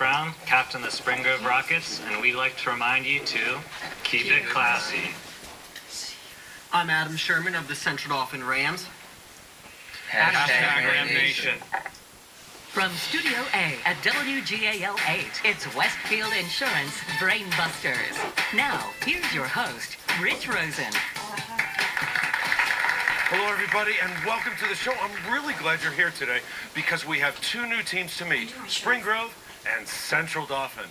Brown, captain of the Spring Grove Rockets, and we'd like to remind you to keep it classy. I'm Adam Sherman of the Central Dauphin Rams. Hashtag Ram Nation. From Studio A at WGAL 8, it's Westfield Insurance BrainBusters. Now, here's your host, Rich Rosen. Hello, everybody, and welcome to the show. I'm really glad you're here today because we have two new teams to meet, Spring Grove and Central Dauphin.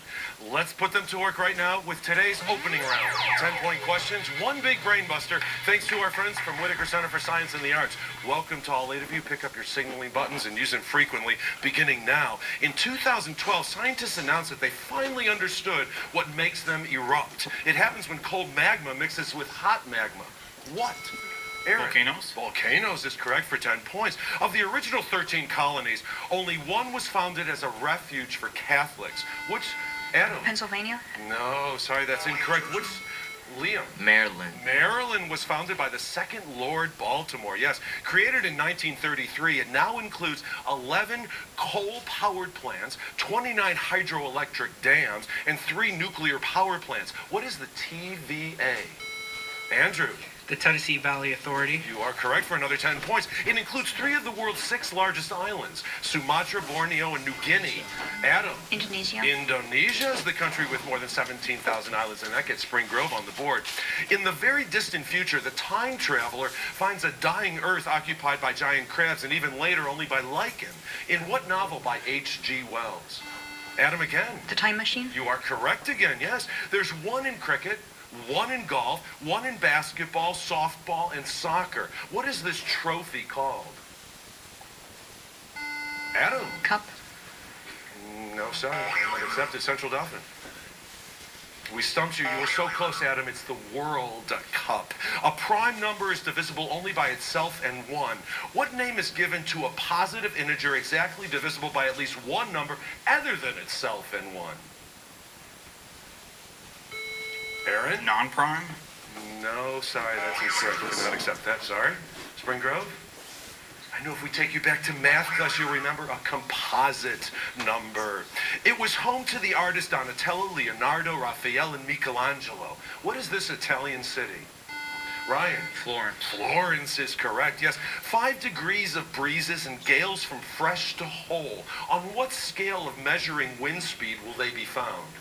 Let's put them to work right now with today's opening round. 10-point questions, one big brain buster, thanks to our friends from Whitaker Center for Science and the Arts. Welcome to all 8 of you. Pick up your signaling buttons and use them frequently, beginning now. In 2012, scientists announced that they finally understood what makes them erupt. It happens when cold magma mixes with hot magma. What? Aaron. Volcanoes? Volcanoes is correct for 10 points. Of the original 13 colonies, only one was founded as a refuge for Catholics. Which, Adam? Pennsylvania? No, sorry, that's incorrect. Which, Liam? Maryland. Maryland was founded by the second Lord Baltimore. Yes, created in 1933, it now includes 11 coal-powered plants, 29 hydroelectric dams, and 3 nuclear power plants. What is the TVA? Andrew? The Tennessee Valley Authority. You are correct for another 10 points. It includes 3 of the world's 6 largest islands, Sumatra, Borneo, and New Guinea. Adam? Indonesia. Indonesia is the country with more than 17,000 islands, and that gets Spring Grove on the board. In the very distant future, the time traveler finds a dying Earth occupied by giant crabs, and even later only by lichen. In what novel by H.G. Wells? Adam again. The Time Machine? You are correct again, yes. There's 1 in cricket, 1 in golf, 1 in basketball, softball, and soccer. What is this trophy called? Adam? Cup? No, sorry. I'm not accepted. Central Dauphin. We stumped you. You were so close, Adam. It's the World Cup. A prime number is divisible only by itself and 1. What name is given to a positive integer exactly divisible by at least 1 number other than itself and 1? Aaron? Non-prime? No, sorry, that's incorrect. We cannot accept that, sorry. Spring Grove? I know if we take you back to math class, you'll remember a composite number. It was home to the artists Donatello, Leonardo, Raphael, and Michelangelo. What is this Italian city? Ryan? Florence. Florence is correct, yes. 5 degrees of breezes and gales from fresh to whole. On what scale of measuring wind speed will they be found?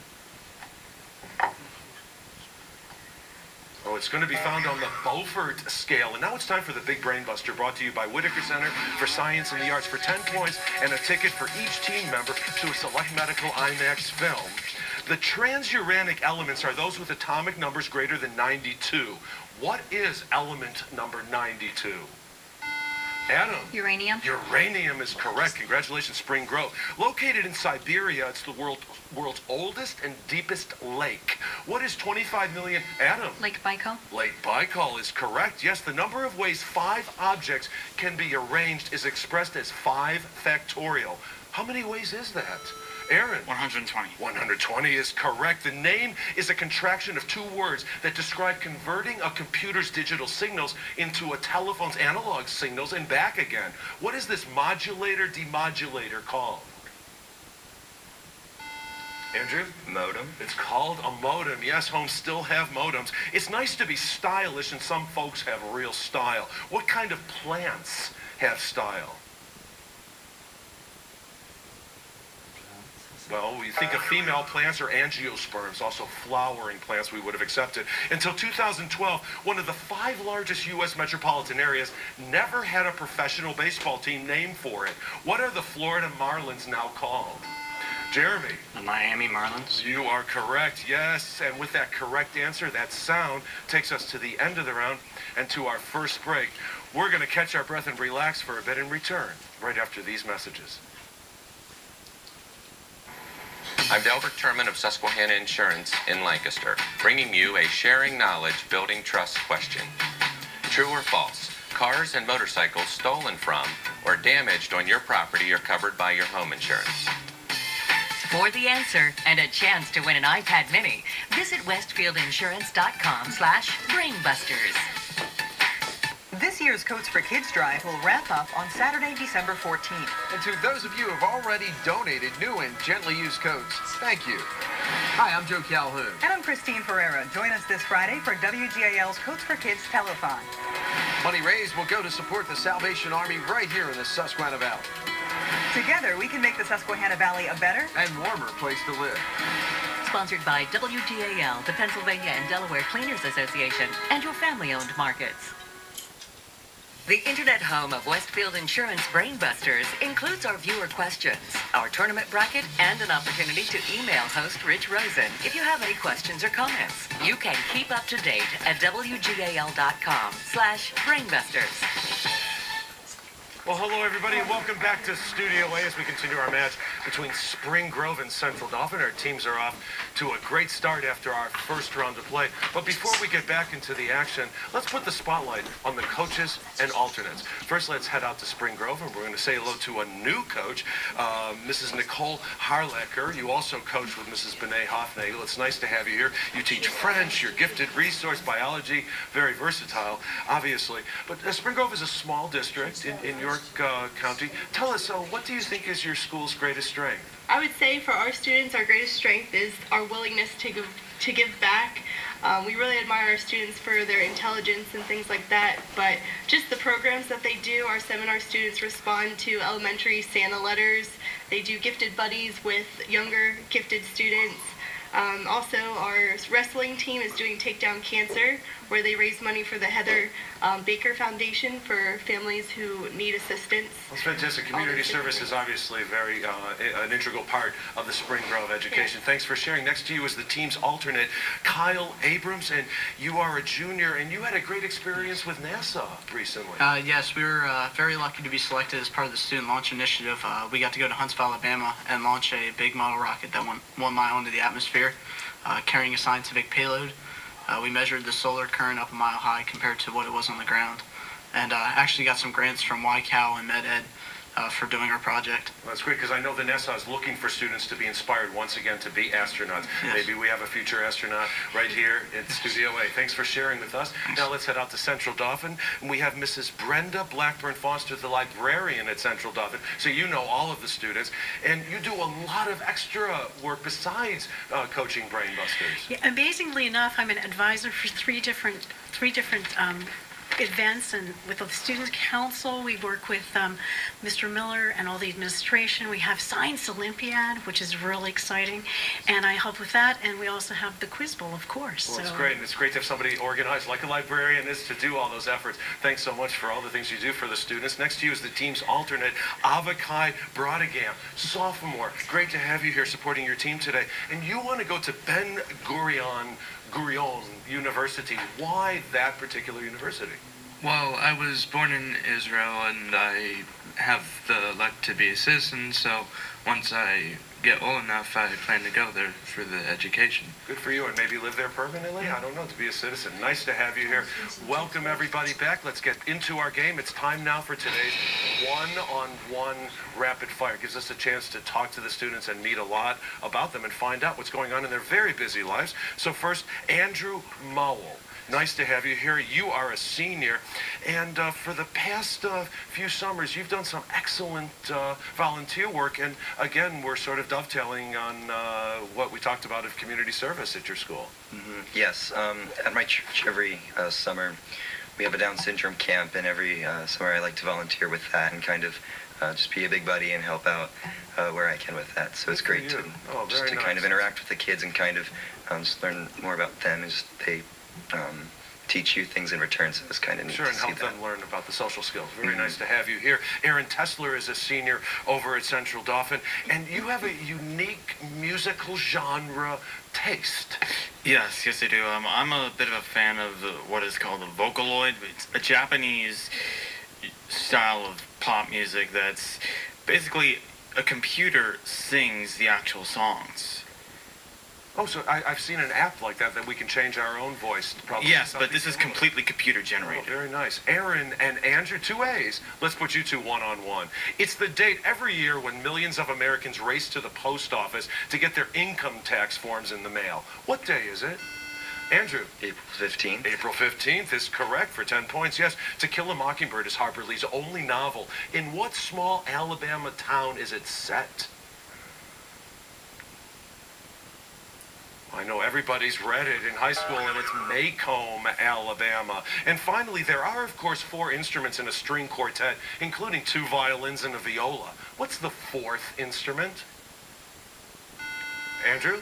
Oh, it's going to be found on the Beaufort scale. And now it's time for the Big Brain Buster, brought to you by Whitaker Center for Science and the Arts, for 10 points and a ticket for each team member to a select medical IMAX film. The transuranic elements are those with atomic numbers greater than 92. What is element number 92? Adam? Uranium? Uranium is correct. Congratulations, Spring Grove. Located in Siberia, it's the world's oldest and deepest lake. What is 25 million? Adam? Lake Baikal? Lake Baikal is correct. Yes, the number of ways 5 objects can be arranged is expressed as 5 factorial. How many ways is that? Aaron? 120. 120 is correct. The name is a contraction of 2 words that describe converting a computer's digital signals into a telephone's analog signals and back again. What is this modulator-demodulator called? Andrew? Modem. It's called a modem. Yes, homes still have modems. It's nice to be stylish, and some folks have real style. What kind of plants have style? Well, we think of female plants or angiosperms, also flowering plants we would have accepted. Until 2012, one of the 5 largest U.S. metropolitan areas never had a professional baseball team named for it. What are the Florida Marlins now called? Jeremy? The Miami Marlins. You are correct, yes. And with that correct answer, that sound takes us to the end of the round and to our first break. We're going to catch our breath and relax for a bit and return right after these messages. I'm Delbert Terman of Susquehanna Insurance in Lancaster, bringing you a sharing knowledge building trust question. True or false? Cars and motorcycles stolen from or damaged on your property are covered by your home insurance. For the answer and a chance to win an iPad mini, visit westfieldinsurance.com/brainbusters. This year's Coats for Kids drive will wrap up on Saturday, December 14th. And to those of you who have already donated new and gently used coats, thank you. Hi, I'm Joe Calhoun. And I'm Christine Ferreira. Join us this Friday for WGAL's Coats for Kids Telethon. Money raised will go to support the Salvation Army right here in the Susquehanna Valley. Together, we can make the Susquehanna Valley a better and warmer place to live. Sponsored by WGAL, the Pennsylvania and Delaware Cleaners Association, and your family-owned markets. The internet home of Westfield Insurance BrainBusters includes our viewer questions, our tournament bracket, and an opportunity to email host Rich Rosen if you have any questions or comments. You can keep up to date at WGAL.com/BrainBusters. Well, hello, everybody, and welcome back to Studio A as we continue our match between Spring Grove and Central Dauphin. Our teams are off to a great start after our first round of play. But before we get back into the action, let's put the spotlight on the coaches and alternates. First, let's head out to Spring Grove, and we're going to say hello to a new coach, Mrs. Nicole Harlecker. You also coach with Mrs. Benet Hoffnagel. It's nice to have you here. You teach French, you're gifted resource biology, very versatile, obviously. But Spring Grove is a small district in York County. Tell us, what do you think is your school's greatest strength? I would say for our students, our greatest strength is our willingness to give back. We really admire our students for their intelligence and things like that, but just the programs that they do. Our seminar students respond to elementary Santa letters. They do gifted buddies with younger gifted students. Also, our wrestling team is doing Take Down Cancer, where they raise money for the Heather Baker Foundation for families who need assistance. That's fantastic. Community service is obviously very an integral part of the Spring Grove education. Yeah. Thanks for sharing. Next to you is the team's alternate, Kyle Abrams, and you are a junior, and you had a great experience with NASA recently. Yes, we were very lucky to be selected as part of the Student Launch Initiative. We got to go to Huntsville, Alabama, and launch a big model rocket that went 1 mile into the atmosphere, carrying a scientific payload. We measured the solar current up a mile high compared to what it was on the ground, and actually got some grants from WGAL and MedEd for doing our project. Well, that's great, because I know the NASA is looking for students to be inspired once again to be astronauts. Yes. Maybe we have a future astronaut right here at Studio A. Thanks for sharing with us. Thanks. Now let's head out to Central Dauphin, and we have Mrs. Brenda Blackburn Foster, the librarian at Central Dauphin. So you know all of the students, and you do a lot of extra work besides coaching BrainBusters. Yeah, amazingly enough, I'm an advisor for three different events, and with the Student Council, we work with Mr. Miller and all the administration. We have Science Olympiad, which is really exciting, and I help with that, and we also have the Quiz Bowl, of course. Well, it's great, and it's great to have somebody organized like a librarian is to do all those efforts. Thanks so much for all the things you do for the students. Next to you is the team's alternate, Avakai Brodegam, sophomore. Great to have you here supporting your team today. And you want to go to Ben Gurion University. Why that particular university? Well, I was born in Israel, and I have the luck to be a citizen, so once I get old enough, I plan to go there for the education. Good for you, and maybe live there permanently? I don't know, to be a citizen. Nice to have you here. Welcome everybody back. Let's get into our game. It's time now for today's one-on-one rapid fire. It gives us a chance to talk to the students and meet a lot about them and find out what's going on in their very busy lives. So first, Andrew Mowell. Nice to have you here. You are a senior, and for the past few summers, you've done some excellent volunteer work, and again, we're sort of dovetailing on what we talked about of community service at your school. Mm-hmm. Yes, at my church every summer, we have a Down syndrome camp, and every summer I like to volunteer with that and kind of just be a big buddy and help out where I can with that. So it's great to just to kind of interact with the kids and kind of just learn more about them as they teach you things in return, so it's kind of neat to see that. Sure, and help them learn about the social skills. Very nice to have you here. Aaron Tessler is a senior over at Central Dauphin, and you have a unique musical genre taste. Yes, I do. I'm a bit of a fan of what is called a Vocaloid. It's a Japanese style of pop music that's basically a computer sings the actual songs. Oh, so I've seen an app like that we can change our own voice. Yes, but this is completely computer generated. Oh, very nice. Aaron and Andrew, 2 A's. Let's put you two one-on-one. It's the date every year when millions of Americans race to the post office to get their income tax forms in the mail. What day is it? Andrew? April 15th. April 15th is correct for 10 points. Yes, To Kill a Mockingbird is Harper Lee's only novel. In what small Alabama town is it set? I know everybody's read it in high school, and it's Macomb, Alabama. And finally, there are, of course, 4 instruments in a string quartet, including 2 violins and a viola. What's the 4th instrument? Andrew?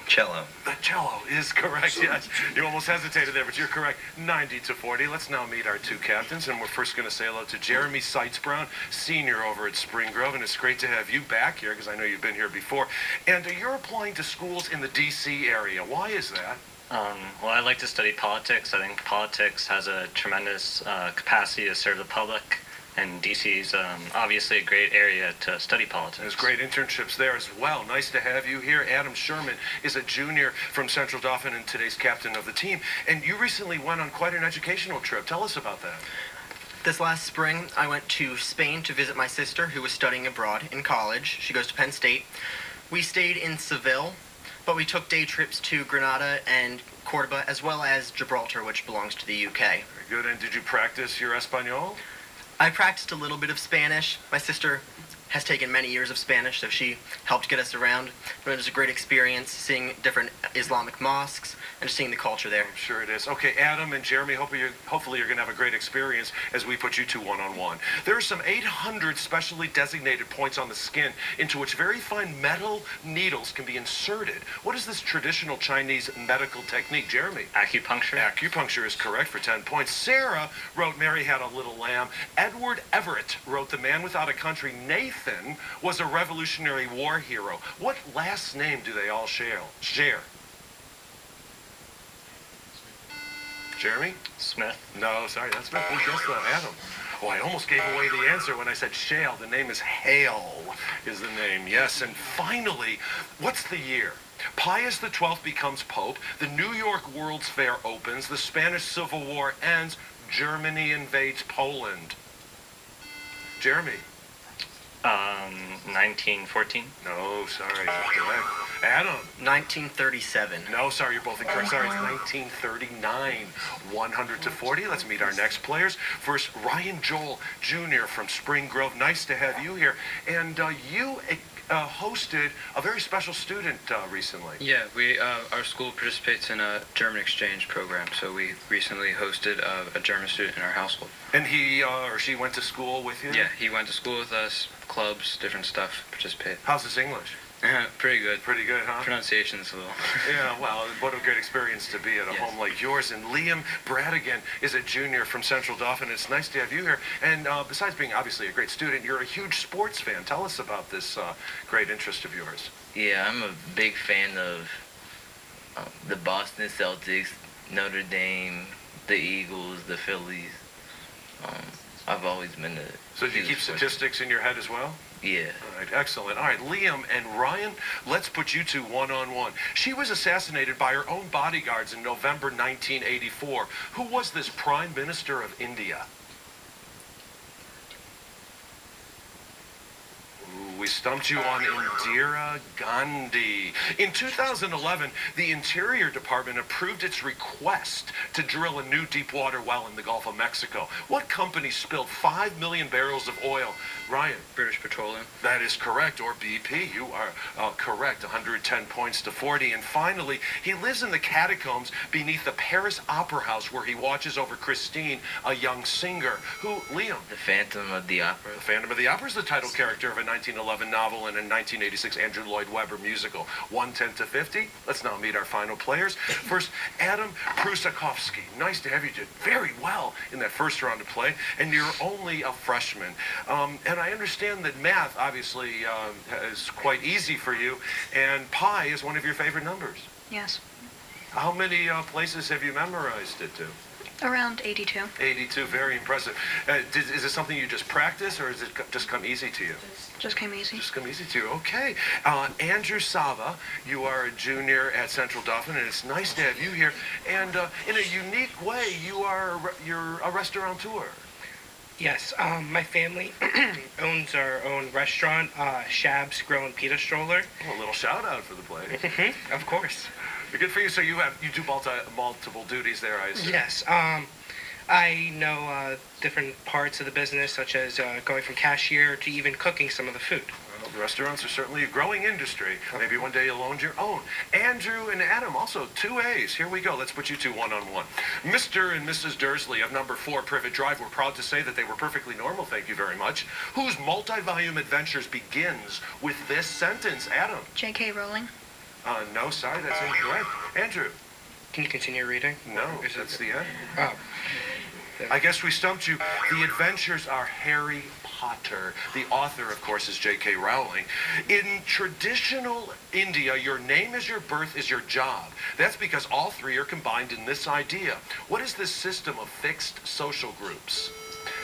Cello. The cello is correct, yes. You almost hesitated there, but you're correct. 90-40. Let's now meet our 2 captains, and we're first going to say hello to Jeremy Seitz-Brown, senior over at Spring Grove, and it's great to have you back here, because I know you've been here before. And you're applying to schools in the D.C. area. Why is that? Well, I like to study politics. I think politics has a tremendous capacity to serve the public. And DC is obviously a great area to study politics. There's great internships there as well. Nice to have you here. Adam Sherman is a junior from Central Dauphin and today's captain of the team. And you recently went on quite an educational trip. Tell us about that. This last spring, I went to Spain to visit my sister who was studying abroad in college. She goes to Penn State. We stayed in Seville, but we took day trips to Granada and Cordoba, as well as Gibraltar, which belongs to the UK. Very good. And did you practice your Espanol? I practiced a little bit of Spanish. My sister has taken many years of Spanish, so she helped get us around. But it was a great experience seeing different Islamic mosques and just seeing the culture there. I'm sure it is. Okay, Adam and Jeremy, hopefully you're going to have a great experience as we put you 2 one-on-one. There are some 800 specially designated points on the skin into which very fine metal needles can be inserted. What is this traditional Chinese medical technique, Jeremy? Acupuncture. Acupuncture is correct for 10 points. Sarah wrote Mary Had a Little Lamb. Edward Everett wrote The Man Without a Country. Nathan was a Revolutionary War hero. What last name do they all share? Jeremy? Smith. No, sorry, that's Smith. Who guessed that? Adam. Oh, I almost gave away the answer when I said Shale. The name is Hale, is the name. Yes, and finally, what's the year? Pius XII becomes Pope. The New York World's Fair opens. The Spanish Civil War ends. Germany invades Poland. Jeremy? 1914. No, sorry, not correct. Adam? 1937. No, sorry, you're both incorrect. Sorry, it's 1939. 100-40. Let's meet our next players. First, Ryan Joel Jr. from Spring Grove. Nice to have you here. And you hosted a very special student recently. Yeah, our school participates in a German exchange program, so we recently hosted a German student in our household. And he or she went to school with you? Yeah, he went to school with us, clubs, different stuff, participate. How's his English? Pretty good. Pretty good, huh? Pronunciation's a little... Yeah, well, what a great experience to be at a home like yours. And Liam Bradigan is a junior from Central Dauphin. It's nice to have you here. And besides being obviously a great student, you're a huge sports fan. Tell us about this great interest of yours. Yeah, I'm a big fan of the Boston Celtics, Notre Dame, the Eagles, the Phillies. I've always been a... So do you keep statistics in your head as well? Yeah. All right, excellent. All right, Liam and Ryan, let's put you 2 one-on-one. She was assassinated by her own bodyguards in November 1984. Who was this Prime Minister of India? We stumped you on Indira Gandhi. In 2011, the Interior Department approved its request to drill a new deep-water well in the Gulf of Mexico. What company spilled 5 million barrels of oil? Ryan? British Petroleum. That is correct, or BP. You are correct, 110 points to 40. And finally, he lives in the catacombs beneath the Paris Opera House where he watches over Christine, a young singer. Who, Liam? The Phantom of the Opera. The Phantom of the Opera is the title character of a 1911 novel and a 1986 Andrew Lloyd Webber musical. 110 to 50. Let's now meet our final players. First, Adam Prusakovsky. Nice to have you. Did very well in that first round of play, and you're only a freshman. And I understand that math obviously is quite easy for you, and pi is one of your favorite numbers. Yes. How many places have you memorized it to? Around 82. 82, very impressive. Is it something you just practice, or does it just come easy to you? Just came easy. Just come easy to you. Okay. Andrew Sava, you are a junior at Central Dauphin, and it's nice to have you here. And in a unique way, you're a restaurateur. Yes, my family owns our own restaurant, Shab's Grill and Pita Stroller. Oh, a little shout out for the place. Of course. Good for you. So you do multiple duties there, I assume. Yes. I know different parts of the business, such as going from cashier to even cooking some of the food. Well, the restaurants are certainly a growing industry. Maybe one day you'll own your own. Andrew and Adam, also 2 A's. Here we go. Let's put you two one-on-one. Mr. and Mrs. Dursley of number 4 Privet Drive were proud to say that they were perfectly normal, thank you very much. Whose multi-volume adventures begins with this sentence? Adam? J.K. Rowling. No, sorry, that's incorrect. Andrew? Can you continue reading? No, that's the end. Oh. I guess we stumped you. The adventures are Harry Potter. The author, of course, is J.K. Rowling. In traditional India, your name is your birth is your job. That's because all three are combined in this idea. What is this system of fixed social groups?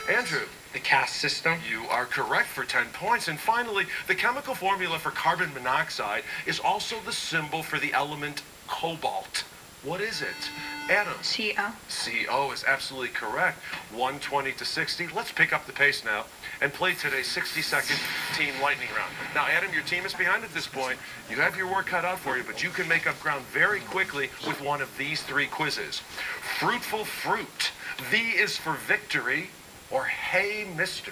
Andrew. The caste system. You are correct for 10 points. And finally, the chemical formula for carbon monoxide is also the symbol for the element cobalt. What is it? Adam. CO. CO is absolutely correct. 120 to 60. Let's pick up the pace now and play today's 60-second team lightning round. Now, Adam, your team is behind at this point. You have your work cut out for you, but you can make up ground very quickly with one of these 3 quizzes. Fruitful fruit. V is for victory, or hey, mister.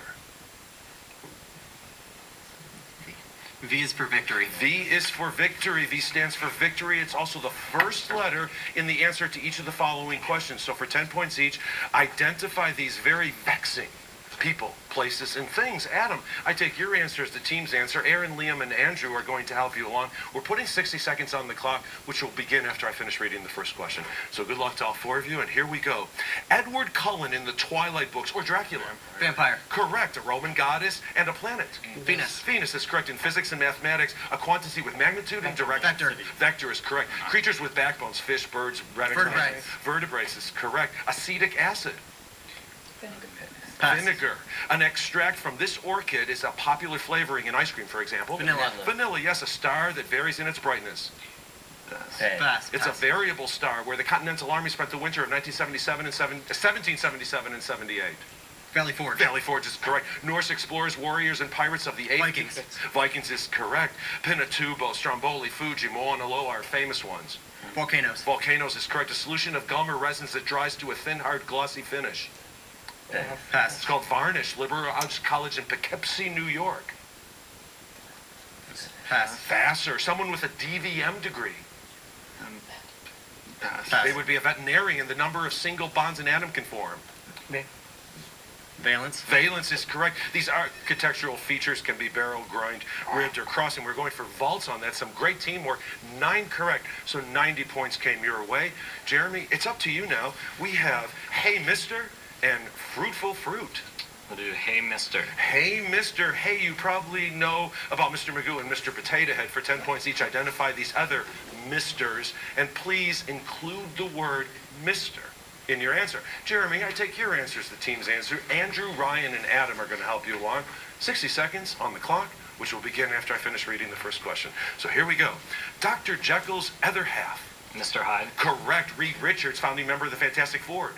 V is for victory. V is for victory. V stands for victory. It's also the first letter in the answer to each of the following questions. So for 10 points each, identify these very vexing people, places, and things. Adam, I take your answer as the team's answer. Aaron, Liam, and Andrew are going to help you along. We're putting 60 seconds on the clock, which will begin after I finish reading the first question. So good luck to all 4 of you, and here we go. Edward Cullen in the Twilight books, or Dracula. Vampire. Correct. A Roman goddess and a planet. Venus. Venus is correct. In physics and mathematics, a quantity with magnitude and direction. Vector. Vector is correct. Creatures with backbones, fish, birds, reptiles. Vertebrates. Vertebrates is correct. Acetic acid. Pass. Vinegar. An extract from this orchid is a popular flavoring in ice cream, for example. Vanilla. Vanilla, yes, a star that varies in its brightness. Pass. It's a variable star where the Continental Army spent the winter of 1777 and 78. Valley Forge. Valley Forge is correct. Norse explorers, warriors, and pirates of the 80s. Vikings. Vikings is correct. Pinatubo, Stromboli, Fuji, Mauna Loa are famous ones. Volcanoes. Volcanoes is correct. A solution of gum or resins that dries to a thin, hard, glossy finish. Pass. It's called varnish. Liberal Arts College in Poughkeepsie, New York. Pass. Vassar, someone with a DVM degree. Pass. They would be a veterinarian. The number of single bonds an atom can form. Valence. Valence is correct. These architectural features can be barrel, groined, ribbed, or crossed, and we're going for vaults on that. Some great teamwork. 9 correct, so 90 points came your way. Jeremy, it's up to you now. We have Hey Mister and Fruitful Fruit. We'll do Hey Mister. Hey Mister. Hey, you probably know about Mr. Magoo and Mr. Potato Head. For 10 points each, identify these other misters, and please include the word Mister in your answer. Jeremy, I take your answer as the team's answer. Andrew, Ryan, and Adam are going to help you along. 60 seconds on the clock, which will begin after I finish reading the first question. So here we go. Dr. Jekyll's other half. Mr. Hyde. Correct. Reed Richards, founding member of the Fantastic Four.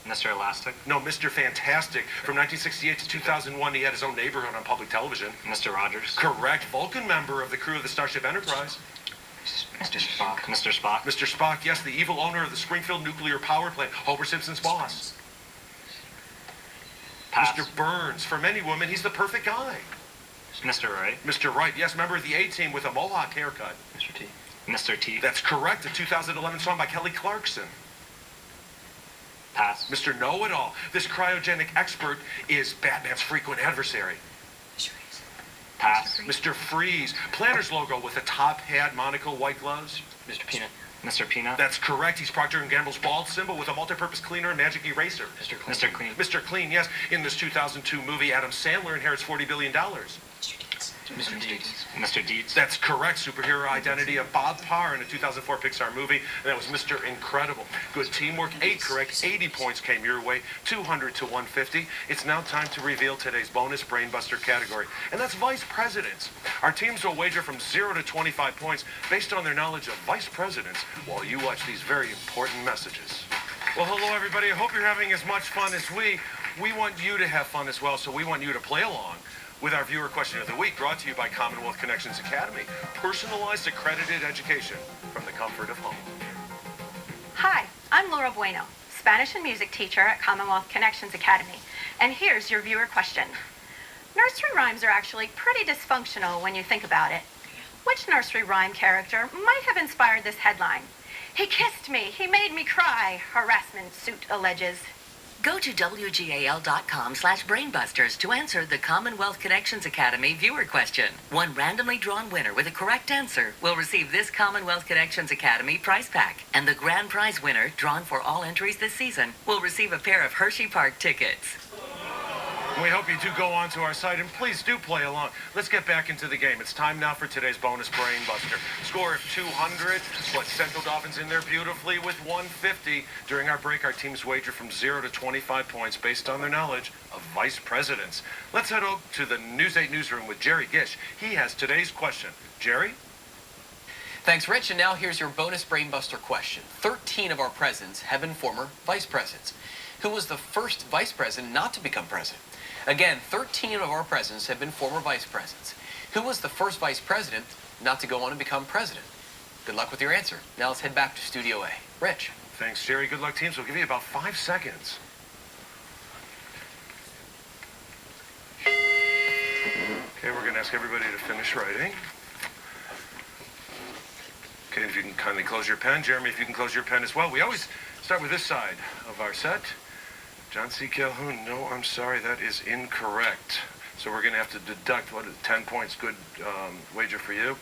Mr. Elastic. No, Mr. Fantastic. From 1968 to 2001, he had his own neighborhood on public television. Mr. Rogers. Correct. Vulcan member of the crew of the Starship Enterprise. Mr. Spock. Mr. Spock. Mr. Spock, yes, the evil owner of the Springfield nuclear power plant, Homer Simpson's boss. Pass. Mr. Burns, for many women, he's the perfect guy. Mr. Wright. Mr. Wright, yes, member of the A-Team with a mohawk haircut. Mr. T. Mr. T. That's correct, a 2011 song by Kelly Clarkson. Pass. Mr. Know-It-All, this cryogenic expert is Batman's frequent adversary. Pass. Mr. Freeze, Planner's logo with a top hat, monocle, white gloves. Mr. Peanut. Mr. Peanut. That's correct. He's Procter & Gamble's bald symbol with a multi-purpose cleaner and magic eraser. Mr. Clean. Mr. Clean. Mr. Clean, yes. In this 2002 movie, Adam Sandler inherits $40 billion. Mr. Deeds. Mr. Deeds. That's correct. Superhero identity of Bob Parr in a 2004 Pixar movie. And that was Mr. Incredible. Good teamwork. 8 correct. 80 points came your way. 200 to 150. It's now time to reveal today's bonus Brainbuster category. And that's Vice Presidents. Our teams will wager from 0 to 25 points based on their knowledge of Vice Presidents while you watch these very important messages. Well, hello, everybody. I hope you're having as much fun as we. We want you to have fun as well, so we want you to play along with our viewer question of the week, brought to you by Commonwealth Connections Academy. Personalized accredited education from the comfort of home. Hi, I'm Laura Bueno, Spanish and music teacher at Commonwealth Connections Academy. And here's your viewer question. Nursery rhymes are actually pretty dysfunctional when you think about it. Which nursery rhyme character might have inspired this headline? He kissed me, he made me cry, harassment suit alleges. Go to WGAL.com/BrainBusters to answer the Commonwealth Connections Academy viewer question. One randomly drawn winner with a correct answer will receive this Commonwealth Connections Academy prize pack. And the grand prize winner, drawn for all entries this season, will receive a pair of Hershey Park tickets. We hope you do go on to our site, and please do play along. Let's get back into the game. It's time now for today's bonus Brain Buster. Score of 200, but Central Dauphin's in there beautifully with 150. During our break, our teams wager from 0 to 25 points based on their knowledge of vice presidents. Let's head over to the News 8 newsroom with Jerry Gish. He has today's question. Jerry? Thanks, Rich. And now here's your bonus Brainbuster question. 13 of our presidents have been former vice presidents. Who was the first vice president not to become president? Again, 13 of our presidents have been former vice presidents. Who was the first vice president not to go on and become president? Good luck with your answer. Now let's head back to Studio A. Rich. Thanks, Jerry. Good luck, teams. We'll give you about 5 seconds. Okay, we're going to ask everybody to finish writing. Okay, if you can kindly close your pen. Jeremy, if you can close your pen as well. We always start with this side of our set. John C. Calhoun, no, I'm sorry, that is incorrect. So we're going to have to deduct, 10 points, good wager for you.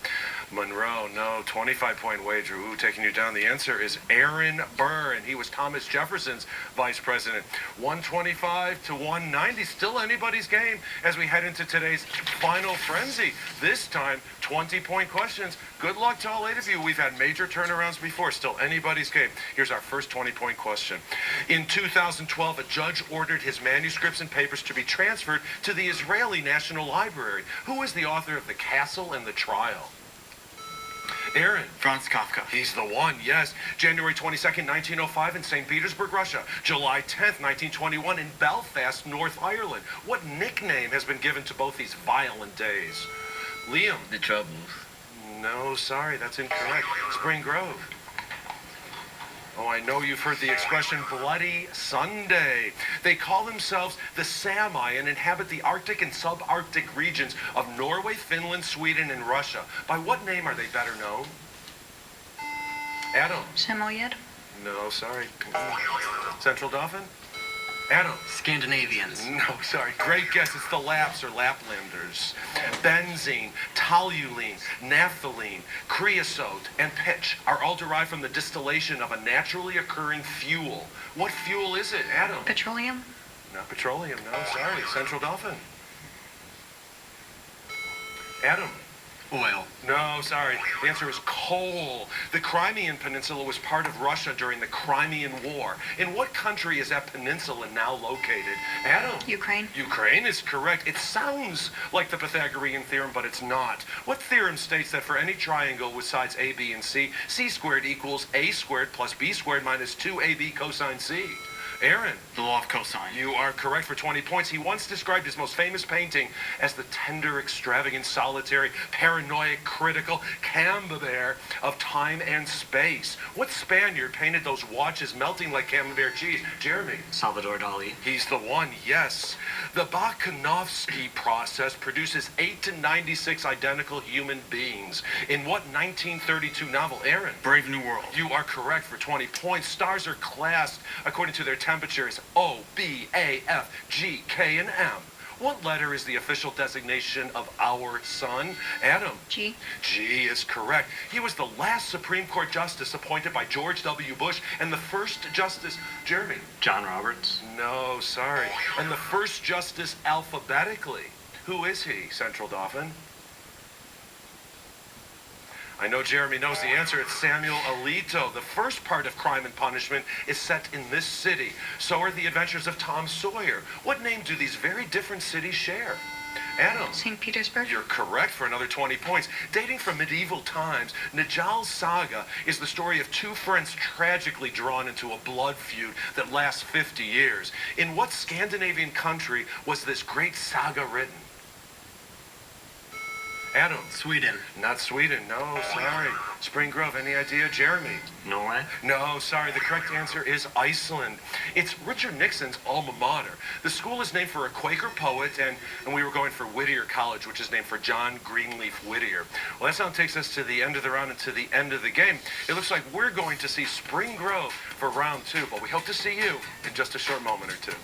Monroe, no, 25-point wager. Ooh, taking you down. The answer is Aaron Burr, and he was Thomas Jefferson's vice president. 125 to 190, still anybody's game as we head into today's final frenzy. This time, 20-point questions. Good luck to all 8 of you. We've had major turnarounds before, still anybody's game. Here's our first 20-point question. In 2012, a judge ordered his manuscripts and papers to be transferred to the Israeli National Library. Who is the author of The Castle and the Trial? Aaron. Franz Kafka. He's the one, yes. January 22nd, 1905 in St. Petersburg, Russia. July 10th, 1921 in Belfast, North Ireland. What nickname has been given to both these violent days? Liam. The Troubles. No, sorry, that's incorrect. Spring Grove. Oh, I know you've heard the expression Bloody Sunday. They call themselves the Sami and inhabit the Arctic and subarctic regions of Norway, Finland, Sweden, and Russia. By what name are they better known? Adam. Samoyed? No, sorry. Central Dauphin? Adam. Scandinavians. No, sorry. Great guess. It's the Laps or Laplanders. Benzene, toluene, naphthalene, creosote, and pitch are all derived from the distillation of a naturally occurring fuel. What fuel is it, Adam? Petroleum? Not petroleum, no, sorry. Central Dauphin. Adam. Oil. No, sorry. The answer is coal. The Crimean Peninsula was part of Russia during the Crimean War. In what country is that peninsula now located? Adam? Ukraine. Ukraine is correct. It sounds like the Pythagorean theorem, but it's not. What theorem states that for any triangle with sides A, B, and C, C squared equals A squared plus B squared minus 2AB cosine C? Aaron. The law of cosine. You are correct for 20 points. He once described his most famous painting as the tender, extravagant, solitary, paranoid, critical camembert of time and space. What Spaniard painted those watches melting like camembert cheese? Jeremy. Salvador Dali. He's the one, yes. The Bakhanovsky process produces 8 to 96 identical human beings. In what 1932 novel, Aaron? Brave New World. You are correct for 20 points. Stars are classed according to their temperatures O, B, A, F, G, K, and M. What letter is the official designation of our sun? Adam. G. G is correct. He was the last Supreme Court justice appointed by George W. Bush and the first justice, Jeremy. John Roberts. No, sorry. And the first justice alphabetically. Who is he, Central Dauphin? I know Jeremy knows the answer. It's Samuel Alito. The first part of Crime and Punishment is set in this city. So are the adventures of Tom Sawyer. What name do these very different cities share? Adam. St. Petersburg. You're correct for another 20 points. Dating from medieval times, Nijal's saga is the story of two friends tragically drawn into a blood feud that lasts 50 years. In what Scandinavian country was this great saga written? Adam. Sweden. Not Sweden. No, sorry. Spring Grove. Any idea? Jeremy. Norway? No, sorry. The correct answer is Iceland. It's Richard Nixon's alma mater. The school is named for a Quaker poet, and we were going for Whittier College, which is named for John Greenleaf Whittier. Well, that sound takes us to the end of the round and to the end of the game. It looks like we're going to see Spring Grove for round 2, but we hope to see you in just a short moment or two.